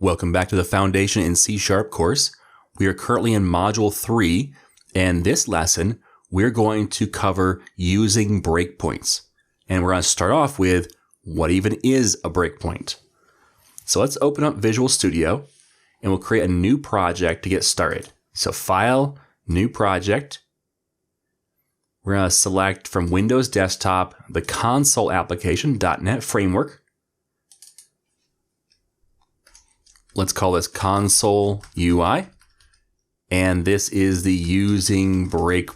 Welcome back to the Foundation in C# course. We are currently in Module 3, and this lesson, we're going to cover using breakpoints. And we're going to start off with, what even is a breakpoint? So let's open up Visual Studio, and we'll create a new project to get started. So File, New Project. We're going to select from Windows Desktop, the console application, .NET Framework. Let's call this Console UI. And this is the using break.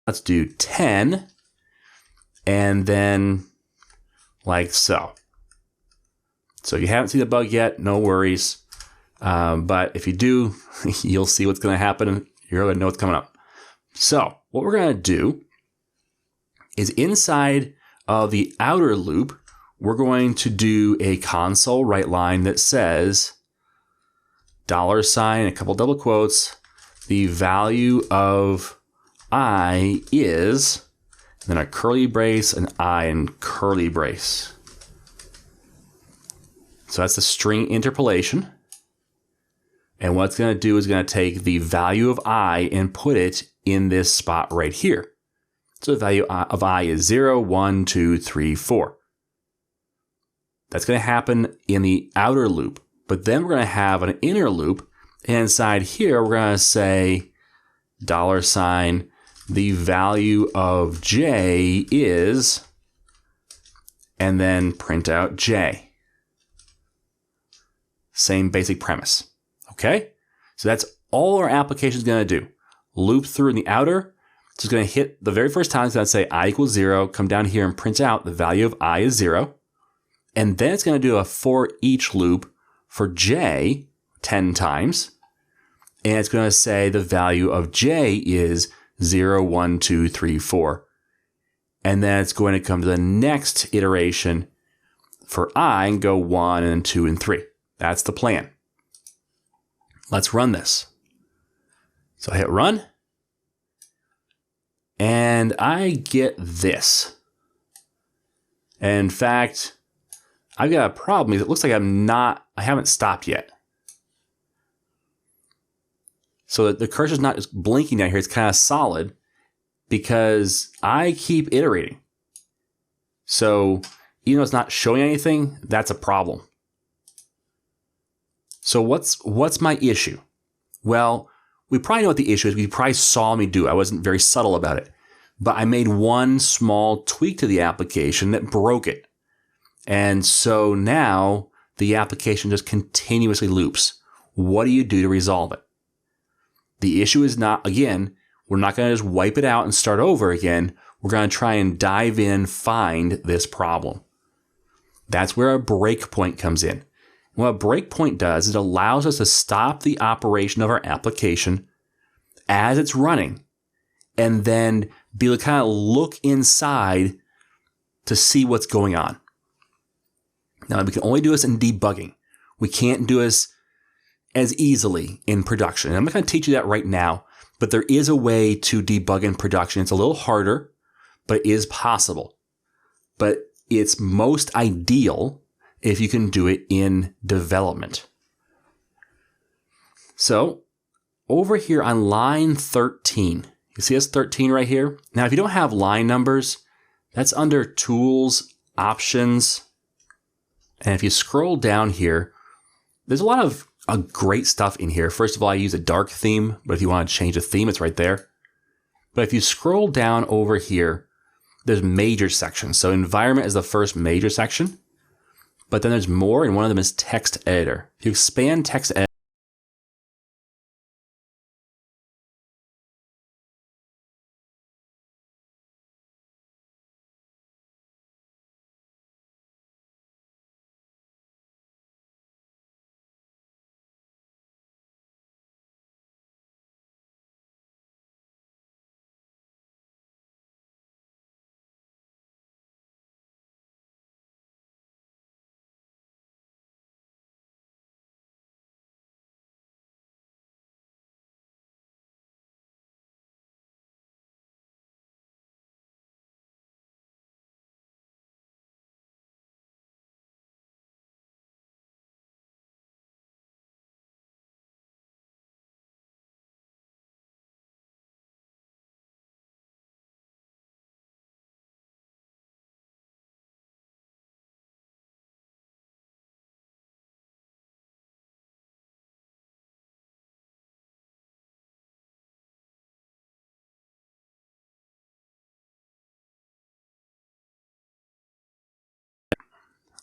Let's do 10, and then like so. So you haven't seen the bug yet, no worries. But if you do, you'll see what's going to happen. You're going to know what's coming up. So what we're going to do is inside of the outer loop, we're going to do a console write line that says $, a couple double quotes, the value of I is, and then a curly brace, an I and curly brace. So that's the string interpolation. And what it's going to do is going to take the value of I and put it in this spot right here. So the value of I is 0, 1, 2, 3, 4. That's going to happen in the outer loop. But then we're going to have an inner loop. And inside here, we're going to say $, the value of J is, and then print out J. Same basic premise. Okay? So that's all our application is going to do. Loop through in the outer. So it's going to hit the very first time. It's going to say I equals 0. Come down here and print out the value of I is 0. And then it's going to do a for each loop for J 10 times. And it's going to say the value of J is 0, 1, 2, 3, 4. And then it's going to come to the next iteration for I and go 1 and 2 and 3. That's the plan. Let's run this. So I hit run. And I get this. In fact, I've got a problem. It looks like I haven't stopped yet. So the cursor's not just blinking down here. It's kind of solid because I keep iterating. So even though it's not showing anything, that's a problem. So what's my issue? Well, we probably know what the issue is. You probably saw me do it. I wasn't very subtle about it. But I made one small tweak to the application that broke it. And so now the application just continuously loops. What do you do to resolve it? The issue is not, again, we're not going to just wipe it out and start over again. We're going to try and dive in, find this problem. That's where a breakpoint comes in. What a breakpoint does is it allows us to stop the operation of our application as it's running and then be able to kind of look inside to see what's going on. Now, we can only do this in debugging. We can't do this as easily in production. And I'm not going to teach you that right now, but there is a way to debug in production. It's a little harder, but it is possible. But it's most ideal if you can do it in development. So over here on line 13, you see this 13 right here? Now, if you don't have line numbers, that's under Tools, Options. And if you scroll down here, there's a lot of great stuff in here. First of all, I use a dark theme, but if you want to change the theme, it's right there. But if you scroll down over here, there's major sections. So environment is the first major section, but then there's more, and one of them is text editor. If you expand text editor,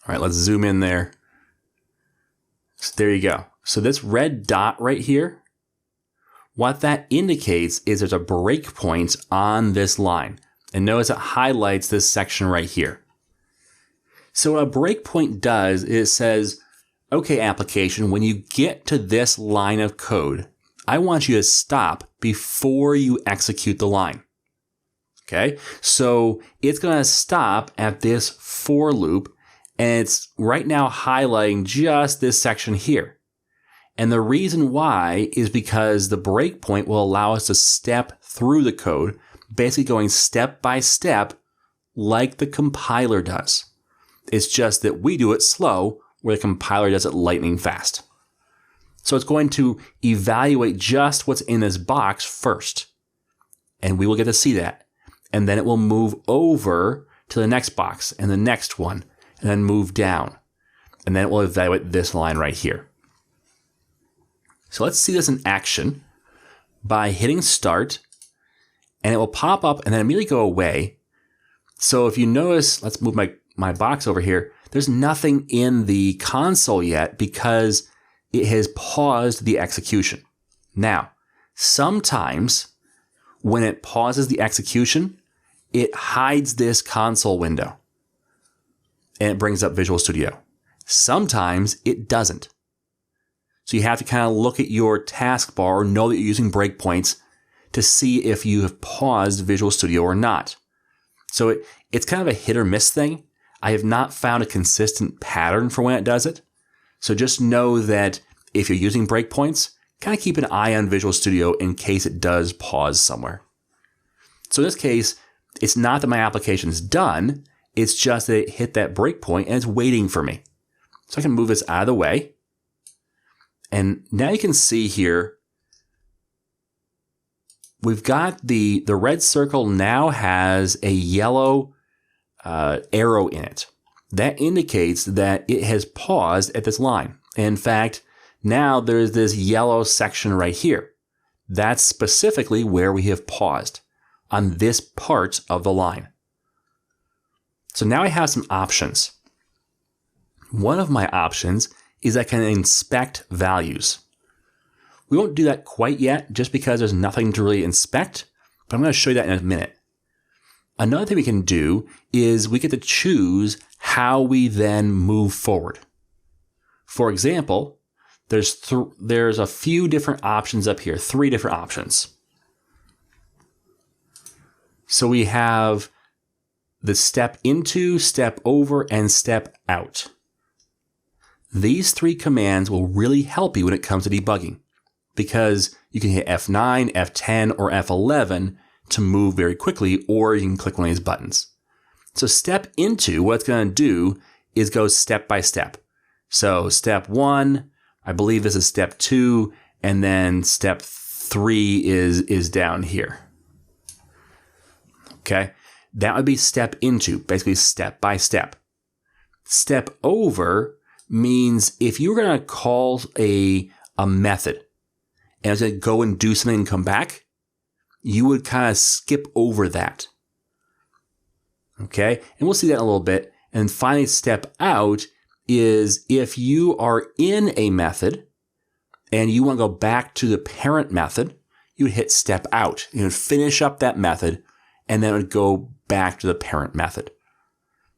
all right, let's zoom in there. So there you go. So this red dot right here, what that indicates is there's a breakpoint on this line. And notice it highlights this section right here. So what a breakpoint does is it says, okay, application, when you get to this line of code, I want you to stop before you execute the line. Okay, so it's going to stop at this for loop, and it's right now highlighting just this section here. And the reason why is because the breakpoint will allow us to step through the code, basically going step by step like the compiler does. It's just that we do it slow, where the compiler does it lightning fast. So it's going to evaluate just what's in this box first, and we will get to see that. And then it will move over to the next box and the next one, and then move down. And then it will evaluate this line right here. So let's see this in action by hitting start, and it will pop up and then immediately go away. So if you notice, let's move my box over here. There's nothing in the console yet because it has paused the execution. Now, sometimes when it pauses the execution, it hides this console window and it brings up Visual Studio. Sometimes it doesn't. So you have to kind of look at your taskbar or know that you're using breakpoints to see if you have paused Visual Studio or not. So it's kind of a hit or miss thing. I have not found a consistent pattern for when it does it. So just know that if you're using breakpoints, kind of keep an eye on Visual Studio in case it does pause somewhere. So in this case, it's not that my application is done. It's just that it hit that breakpoint and it's waiting for me. So I can move this out of the way. And now you can see here, we've got the red circle now has a yellow arrow in it. That indicates that it has paused at this line. In fact, now there's this yellow section right here. That's specifically where we have paused on this part of the line. So now I have some options. One of my options is I can inspect values. We won't do that quite yet just because there's nothing to really inspect, but I'm going to show you that in a minute. Another thing we can do is we get to choose how we then move forward. For example, there's a few different options up here, 3 different options. So we have the step into, step over, and step out. These three commands will really help you when it comes to debugging because you can hit F9, F10, or F11 to move very quickly, or you can click one of these buttons. So step into what it's going to do is go step by step. So step 1, I believe this is step 2, and then step 3 is down here. Okay, that would be step into, basically step by step. Step over means if you were going to call a method and it's going to go and do something and come back, you would kind of skip over that. Okay, and we'll see that in a little bit. And finally, step out is if you are in a method and you want to go back to the parent method, you would hit step out. You would finish up that method and then it would go back to the parent method.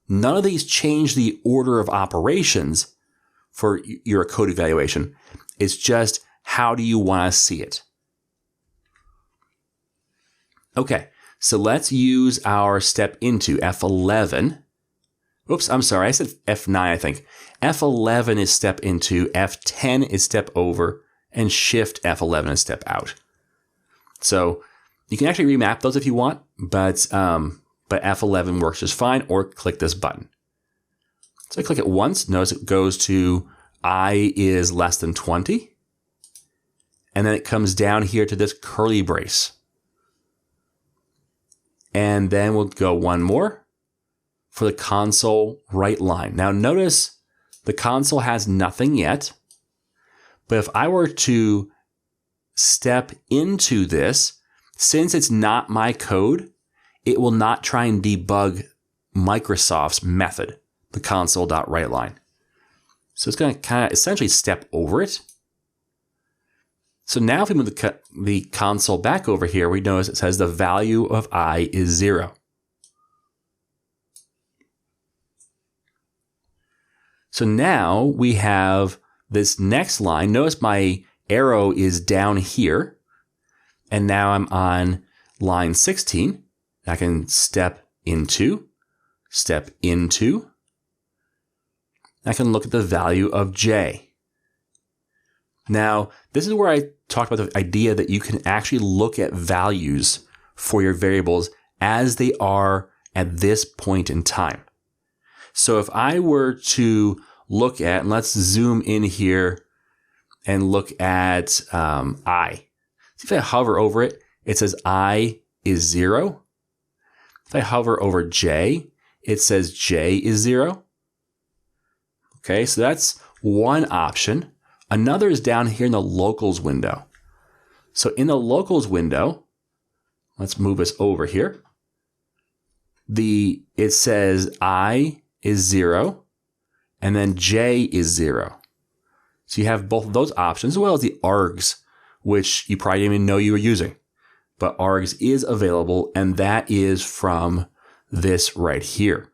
None of these change the order of operations for your code evaluation. It's just how do you want to see it? Okay, so let's use our step into F11. Oops, I'm sorry, I said F9, I think. F11 is step into, F10 is step over, and Shift F11 is step out. So you can actually remap those if you want, but F11 works just fine, or click this button. So I click it once, notice it goes to I is less than 20, and then it comes down here to this curly brace. And then we'll go one more for the console write line. Now notice the console has nothing yet, but if I were to step into this, since it's not my code, it will not try and debug Microsoft's method, the console.writeLine. So it's going to kind of essentially step over it. So now if we move the console back over here, we notice it says the value of I is 0. So now we have this next line. Notice my arrow is down here. And now I'm on line 16. I can step into. I can look at the value of J. Now, this is where I talked about the idea that you can actually look at values for your variables as they are at this point in time. So if I were to look at, and let's zoom in here and look at I. See if I hover over it, it says I is 0. If I hover over J, it says J is 0. Okay, so that's one option. Another is down here in the locals window. So in the locals window, let's move us over here. It says I is 0, and then J is 0. So you have both of those options, as well as the args, which you probably didn't even know you were using. But args is available, and that is from this right here.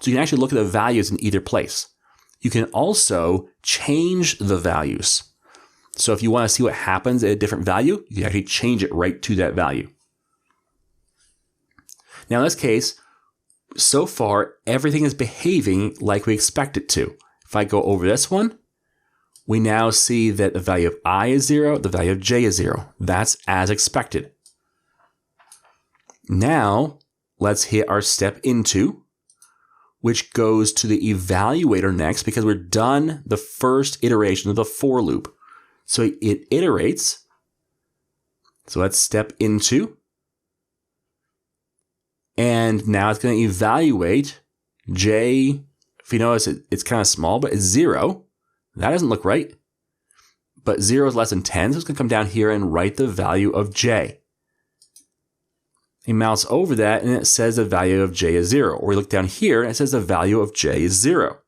So you can actually look at the values in either place. You can also change the values. So if you want to see what happens at a different value, you can actually change it right to that value. Now in this case, so far, everything is behaving like we expect it to. If I go over this one, we now see that the value of I is 0, the value of J is 0. That's as expected. Now, let's hit our step into, which goes to the evaluator next because we're done the first iteration of the for loop. So it iterates. So let's step into. And now it's going to evaluate J. If you notice, it's kind of small, but it's 0. That doesn't look right. But 0 is less than 10, so it's going to come down here and write the value of J. You mouse over that and it says the value of J is 0. Or we look down here and it says the value of J is 0.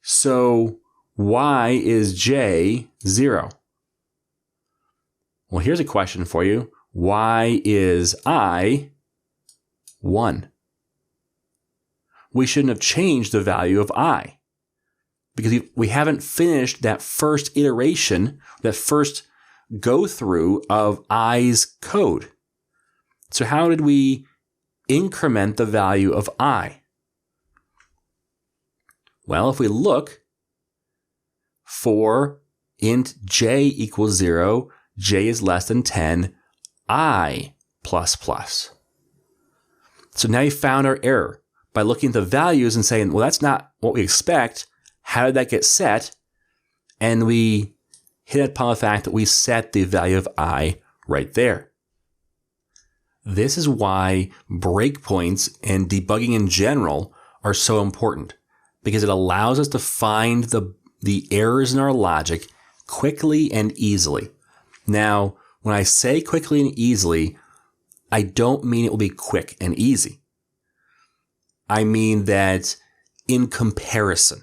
So why is J 0? Well, here's a question for you. Why is I 1? We shouldn't have changed the value of I because we haven't finished that first iteration, that first go through of I's code. So how did we increment the value of I? Well, if we look for int j equals 0, j is less than 10, I plus plus. So now you found our error by looking at the values and saying, well, that's not what we expect. How did that get set? And we hit upon the fact that we set the value of I right there. This is why breakpoints and debugging in general are so important, because it allows us to find the errors in our logic quickly and easily. Now, when I say quickly and easily, I don't mean it will be quick and easy. I mean that in comparison,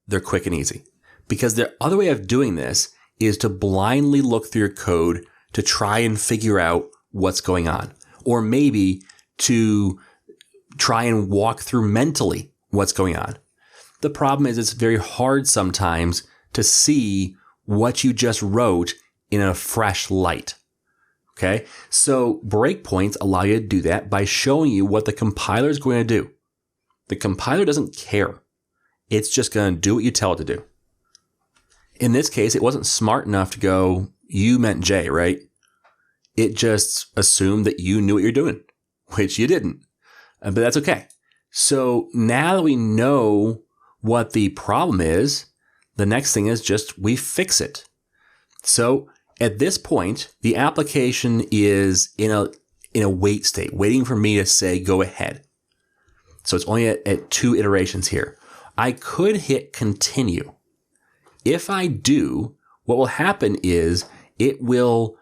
they're quick and easy. Because the other way of doing this is to blindly look through your code to try and figure out what's going on. Or maybe to try and walk through mentally what's going on. The problem is it's very hard sometimes to see what you just wrote in a fresh light. Okay? So breakpoints allow you to do that by showing you what the compiler is going to do. The compiler doesn't care. It's just going to do what you tell it to do. In this case, it wasn't smart enough to go, you meant J, right? It just assumed that you knew what you're doing, which you didn't. But that's okay. So now that we know what the problem is, the next thing is just we fix it. So at this point, the application is in a wait state, waiting for me to say go ahead. So it's only at 2 iterations here. I could hit continue. If I do, what will happen is it will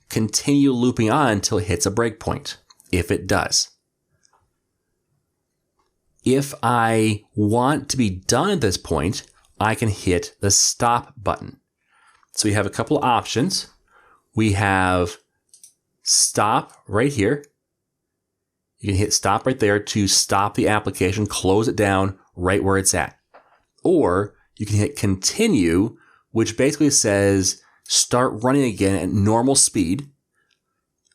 continue looping on until it hits a breakpoint, if it does. If I want to be done at this point, I can hit the stop button. So we have a couple of options. We have stop right here. You can hit stop right there to stop the application, close it down right where it's at. Or you can hit continue, which basically says start running again at normal speed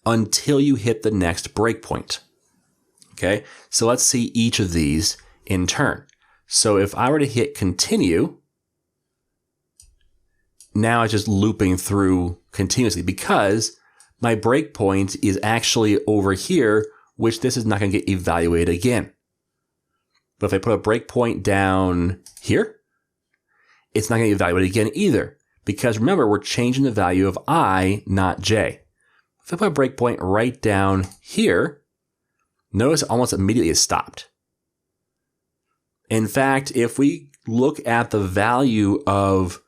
until you hit the next breakpoint. Okay, so let's see each of these in turn. So if I were to hit continue, now it's just looping through continuously because my breakpoint is actually over here, which this is not going to get evaluated again. But if I put a breakpoint down here, it's not going to get evaluated again either. Because remember, we're changing the value of I, not J. If I put a breakpoint right down here, notice almost immediately it stopped. In fact, if we look at the value of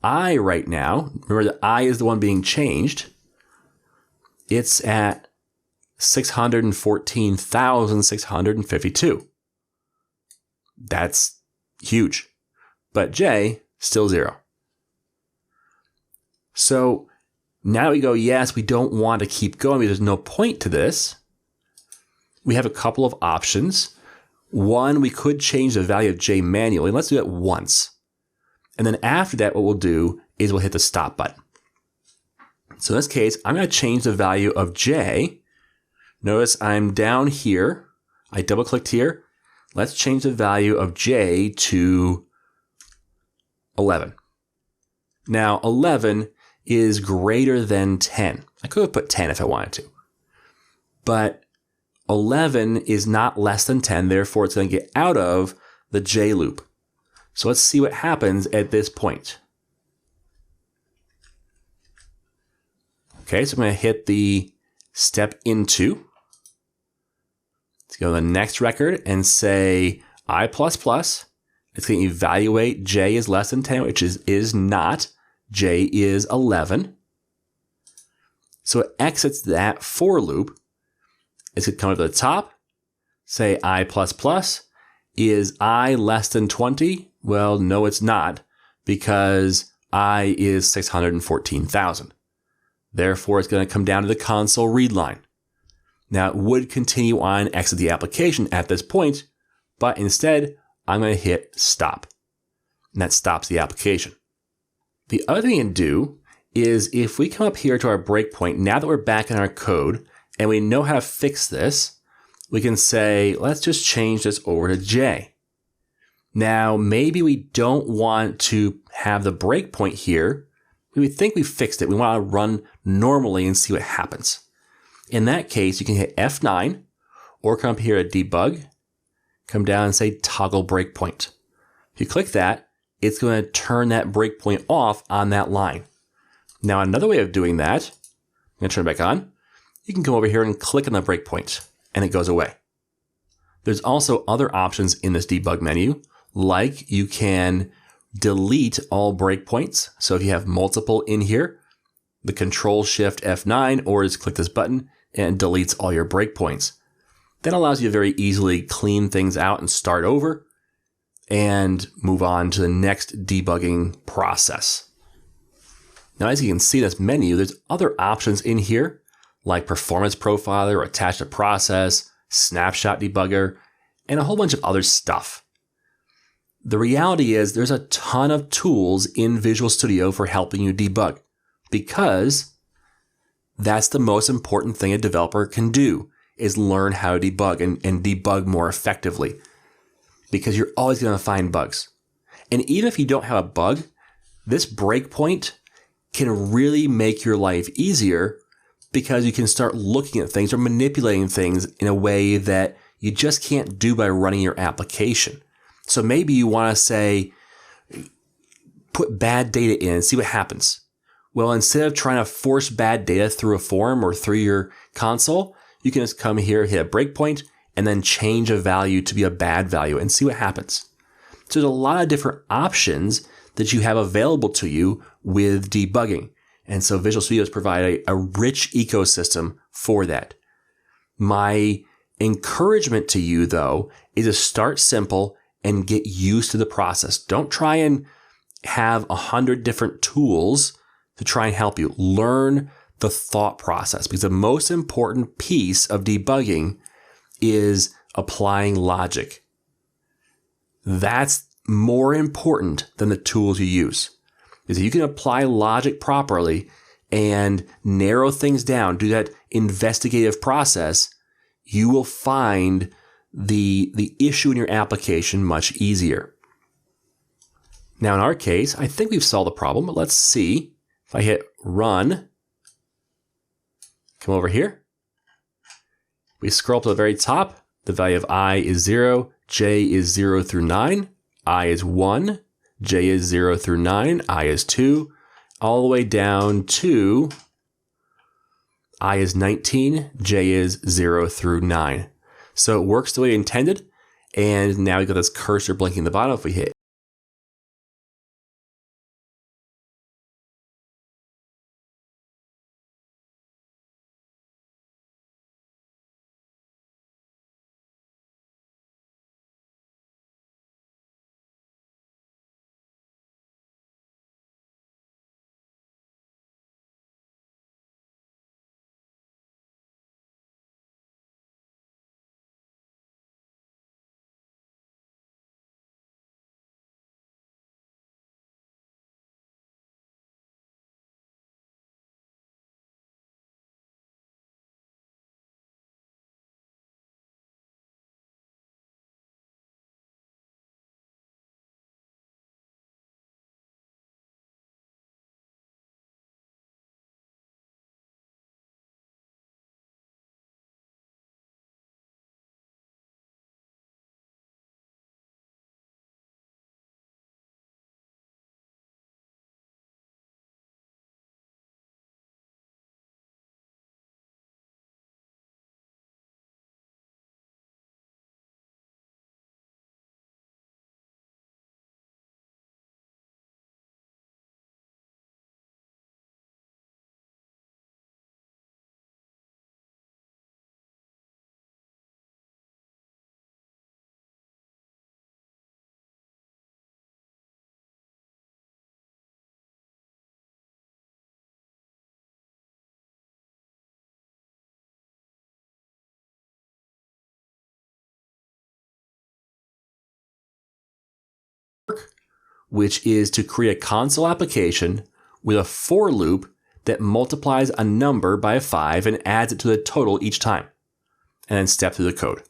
I right now, remember that I is the one being changed, it's at 614,652. That's huge. But J, still 0. So now we go, yes, we don't want to keep going because there's no point to this. We have a couple of options. One, we could change the value of J manually. Let's do that once. And then after that, what we'll do is we'll hit the stop button. So in this case, I'm going to change the value of J. Notice I'm down here. I double clicked here. Let's change the value of J to 11. Now 11 is greater than 10. I could have put 10 if I wanted to. But 11 is not less than 10, therefore it's going to get out of the J loop. So let's see what happens at this point. Okay, so I'm going to hit the step into. Let's go to the next record and say I++. It's going to evaluate J is less than 10, which is not. J is 11. So it exits that for loop. It's going to come to the top, say I++. Is I less than 20? Well, no, it's not, because I is 614,000. Therefore, it's going to come down to the console read line. Now, it would continue on and exit the application at this point, but instead, I'm going to hit stop. And that stops the application. The other thing you can do is if we come up here to our breakpoint, now that we're back in our code and we know how to fix this, we can say, let's just change this over to J. Now, maybe we don't want to have the breakpoint here. We think we fixed it. We want to run normally and see what happens. In that case, you can hit F9 or come up here at debug, come down and say toggle breakpoint. If you click that, it's going to turn that breakpoint off on that line. Now, another way of doing that, I'm going to turn it back on. You can come over here and click on the breakpoint and it goes away. There's also other options in this debug menu, like you can delete all breakpoints. So if you have multiple in here, the Control Shift F9 or just click this button and it deletes all your breakpoints. That allows you to very easily clean things out and start over and move on to the next debugging process. Now, as you can see in this menu, there's other options in here like Performance Profiler or Attach to Process, Snapshot Debugger, and a whole bunch of other stuff. The reality is there's a ton of tools in Visual Studio for helping you debug because that's the most important thing a developer can do is learn how to debug and debug more effectively because you're always going to find bugs. And even if you don't have a bug, this breakpoint can really make your life easier because you can start looking at things or manipulating things in a way that you just can't do by running your application. So maybe you want to say, put bad data in and see what happens. Well, instead of trying to force bad data through a form or through your console, you can just come here, hit a breakpoint, and then change a value to be a bad value and see what happens. So there's a lot of different options that you have available to you with debugging. And so Visual Studios provide a rich ecosystem for that. My encouragement to you, though, is to start simple and get used to the process. Don't try and have 100 different tools to try and help you. Learn the thought process because the most important piece of debugging is applying logic. That's more important than the tools you use. Because if you can apply logic properly and narrow things down, do that investigative process, you will find the issue in your application much easier. Now, in our case, I think we've solved the problem, but let's see. If I hit run, come over here. We scroll up to the very top. The value of I is 0, J is 0 through 9, I is 1, J is 0 through 9, I is 2, all the way down to I is 19, J is 0 through 9. So it works the way intended. And now we got this cursor blinking in the bottom. If we hit which is to create a console application with a for loop that multiplies a number by a 5 and adds it to the total each time, and then step through the code.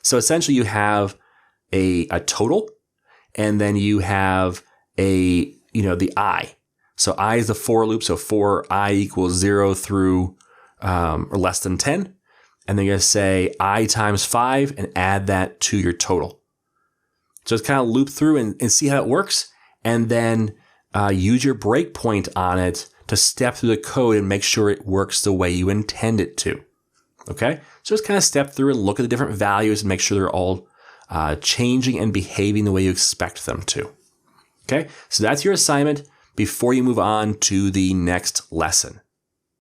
So essentially you have a total, and then you have the I. So I is the for loop. So for I equals 0 through or less than 10. And then you're going to say I times 5 and add that to your total. So just kind of loop through and see how it works. And then use your breakpoint on it to step through the code and make sure it works the way you intend it to. Okay? So just kind of step through and look at the different values and make sure they're all changing and behaving the way you expect them to. Okay? So that's your assignment before you move on to the next lesson.